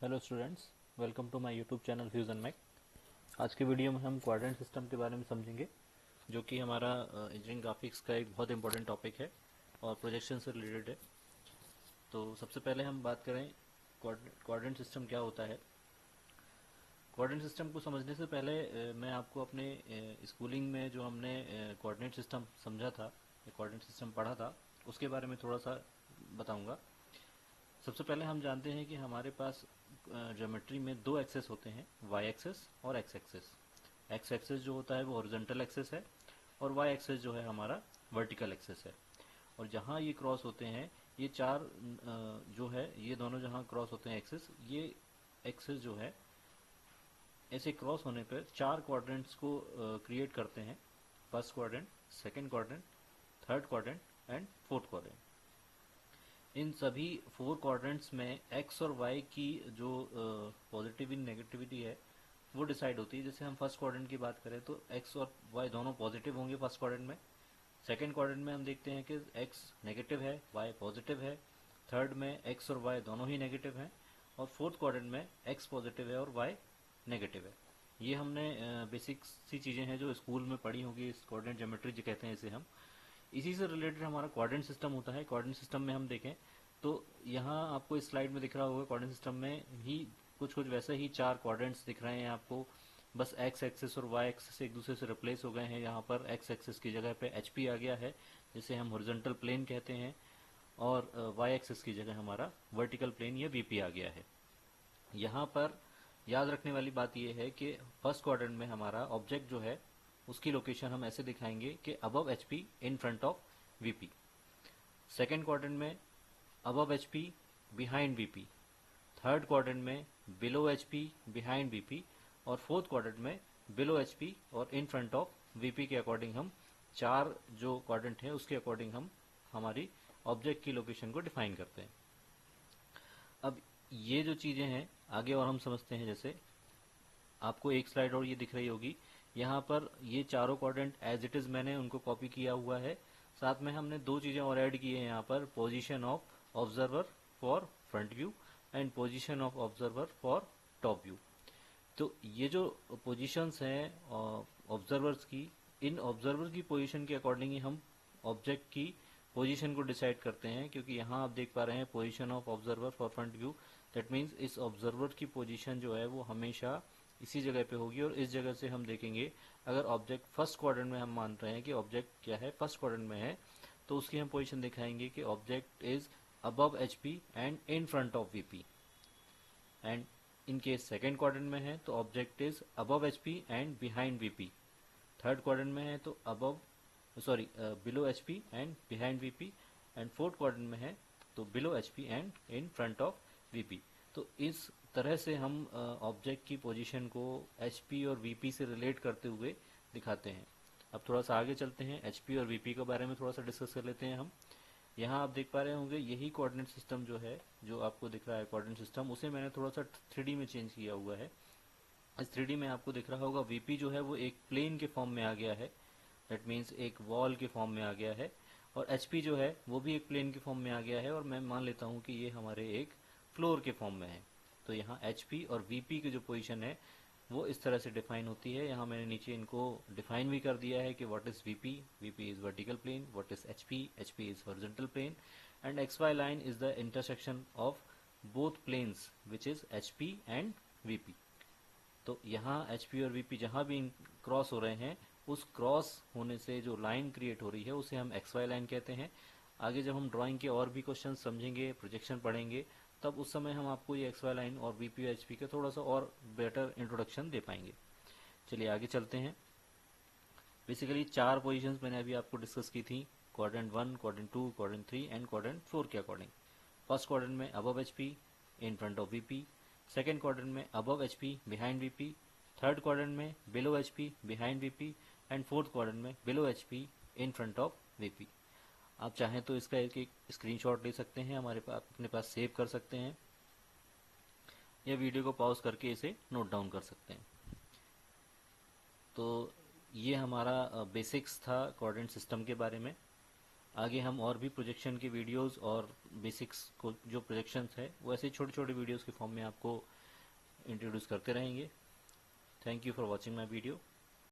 Hello students, welcome to my YouTube channel Fusion Mac. आज के video में हम क्वाड्रेंट सिस्टम के बारे में समझेंगे, जो कि हमारा इंजीनियरिंग ग्राफिक्स का एक बहुत इंपॉर्टेंट टॉपिक है और प्रोजेक्शन से रिलेटेड है। तो सबसे पहले हम बात करें क्वाड्रेंट सिस्टम क्या होता है। क्वाड्रेंट सिस्टम को समझने से पहले मैं आपको अपने स्कूलिंग में जो हमने कोऑर्डिनेट सिस्टम समझा था, कोऑर्डिनेट सिस्टम पढ़ा था, उसके बारे में थोड़ा सा बताऊंगा। सबसे पहले हम जानते हैं कि हमारे पास ज्योमेट्री में दो एक्सेस होते हैं, वाई एक्सेस और एक्स एक्सेस। एक्स एक्सेस जो होता है वो हॉरिजॉन्टल एक्सेस है और वाई एक्सेस जो है हमारा वर्टिकल एक्सेस है। और जहाँ ये क्रॉस होते हैं, ये चार जो है, ये दोनों जहाँ क्रॉस होते हैं एक्सेस, ये एक्सेस जो है ऐसे क्रॉस होने पर चार क्वाड्रेंट्स को क्रिएट करते हैं। First quadrant, second quadrant, third quadrant and fourth quadrant. इन सभी फोर क्वाड्रेंट्स में एक्स और वाई की जो पॉजिटिव नेगेटिविटी है वो डिसाइड होती है। जैसे हम फर्स्ट क्वाड्रेंट की बात करें तो एक्स और वाई दोनों पॉजिटिव होंगे फर्स्ट क्वाड्रेंट में। सेकंड क्वाड्रेंट में हम देखते हैं कि एक्स नेगेटिव है, वाई पॉजिटिव है। थर्ड में एक्स और वाई दोनों ही नेगेटिव हैं। और फोर्थ क्वाड्रेंट में एक्स पॉजिटिव है और वाई नेगेटिव है। ये हमने बेसिक सी चीज़ें हैं जो स्कूल में पढ़ी होंगी, इस कोऑर्डिनेट ज्योमेट्री जो कहते हैं इसे हम। इसी से रिलेटेड हमारा कोऑर्डिनेट सिस्टम होता है। कोऑर्डिनेट सिस्टम में हम देखें तो यहाँ आपको इस स्लाइड में दिख रहा होगा, कोऑर्डिनेट सिस्टम में ही कुछ कुछ वैसे ही चार कोऑर्डिनेट्स दिख रहे हैं आपको। बस एक्स एक्सिस और वाई एक्सिस एक दूसरे से रिप्लेस हो गए हैं। यहाँ पर एक्स एक्सिस की जगह पे एच पी आ गया है, जिसे हम हॉरिजॉन्टल प्लेन कहते हैं, और वाई एक्सिस की जगह हमारा वर्टिकल प्लेन या वीपी आ गया है। यहाँ पर याद रखने वाली बात यह है कि फर्स्ट क्वाड्रेंट में हमारा ऑब्जेक्ट जो है उसकी लोकेशन हम ऐसे दिखाएंगे कि above H P in front of VP. Second quadrant में above H P behind VP. Third quadrant में below H P behind VP. और फोर्थ क्वाड्रेंट में बिलो एच पी और इन फ्रंट ऑफ वीपी के अकॉर्डिंग हम चार जो quadrant है उसके अकॉर्डिंग हम हमारी ऑब्जेक्ट की लोकेशन को डिफाइन करते हैं। अब ये जो चीजें हैं आगे और हम समझते हैं। जैसे आपको एक स्लाइड और ये दिख रही होगी, यहाँ पर ये चारों क्वाड्रेंट एज इट इज मैंने उनको कॉपी किया हुआ है। साथ में हमने दो चीजें और ऐड की है यहाँ पर, position of observer for front view and position of observer for top view. तो ये जो पोजीशंस हैं ऑब्जर्वर्स की, इन ऑब्जर्वर की पोजीशन के अकॉर्डिंग ही हम ऑब्जेक्ट की पोजीशन को डिसाइड करते हैं। क्योंकि यहाँ आप देख पा रहे हैं position of observer for front view, that means इस ऑब्जर्वर की पोजीशन जो है वो हमेशा इसी जगह पे होगी। और इस जगह से हम देखेंगे, अगर ऑब्जेक्ट फर्स्ट क्वाड्रेंट में हम मान रहे हैं कि ऑब्जेक्ट क्या है, फर्स्ट क्वाड्रेंट में है, तो उसकी हम पोजीशन दिखाएंगे कि object is above H P and in front of VP. And in case second quadrant में है तो object is above H P and behind VP. Third quadrant में है तो above below H P and behind VP. And fourth quadrant में है तो below H P and in front of VP. तो इस तरह से हम ऑब्जेक्ट की पोजीशन को एच पी और वीपी से रिलेट करते हुए दिखाते हैं। अब थोड़ा सा आगे चलते हैं, एच पी और वीपी के बारे में थोड़ा सा डिस्कस कर लेते हैं हम। यहाँ आप देख पा रहे होंगे यही कोऑर्डिनेट सिस्टम जो है, जो आपको दिख रहा है कोऑर्डिनेट सिस्टम, उसे मैंने थोड़ा सा 3D में चेंज किया हुआ है। इस 3D में आपको दिख रहा होगा वीपी जो है वो एक प्लेन के फॉर्म में आ गया है, दैट मीन्स एक वॉल के फॉर्म में आ गया है। और एचपी जो है वो भी एक प्लेन के फॉर्म में आ गया है, और मैं मान लेता हूँ कि ये हमारे एक फ्लोर के फॉर्म में है। तो यहाँ एचपी और वीपी की जो पोजीशन है वो इस तरह से डिफाइन होती है। यहाँ मैंने नीचे इनको डिफाइन भी कर दिया है कि what is VP, VP is vertical plane, what is HP, HP is horizontal plane, and X Y line is the intersection of both planes which is HP and VP. तो यहाँ एचपी और VP जहाँ भी cross हो रहे हैं, उस cross होने से जो लाइन क्रिएट हो रही है उसे हम एक्स वाई लाइन कहते हैं। आगे जब हम ड्राइंग के और भी क्वेश्चन समझेंगे, प्रोजेक्शन पढ़ेंगे, तब उस समय हम आपको ये एक्स वाई लाइन और वीपी और एचपी का थोड़ा सा और बेटर इंट्रोडक्शन दे पाएंगे। चलिए आगे चलते हैं। बेसिकली चार पोजीशंस मैंने अभी आपको डिस्कस की थी, quadrant 1, quadrant 2, quadrant 3 and quadrant 4 के अकॉर्डिंग। फर्स्ट क्वाड्रेंट में above HP in front of VP. Second quadrant में above HP behind VP. Third quadrant में below HP behind VP. And fourth quadrant में below HP in front of VP. आप चाहें तो इसका एक एक स्क्रीनशॉट ले सकते हैं, हमारे पास अपने पास सेव कर सकते हैं, या वीडियो को पॉज करके इसे नोट डाउन कर सकते हैं। तो ये हमारा बेसिक्स था कोऑर्डिनेट सिस्टम के बारे में। आगे हम और भी प्रोजेक्शन के वीडियोस और बेसिक्स को जो प्रोजेक्शंस है वो ऐसे छोटे छोटे वीडियोस के फॉर्म में आपको इंट्रोड्यूस करते रहेंगे। Thank you for watching my video.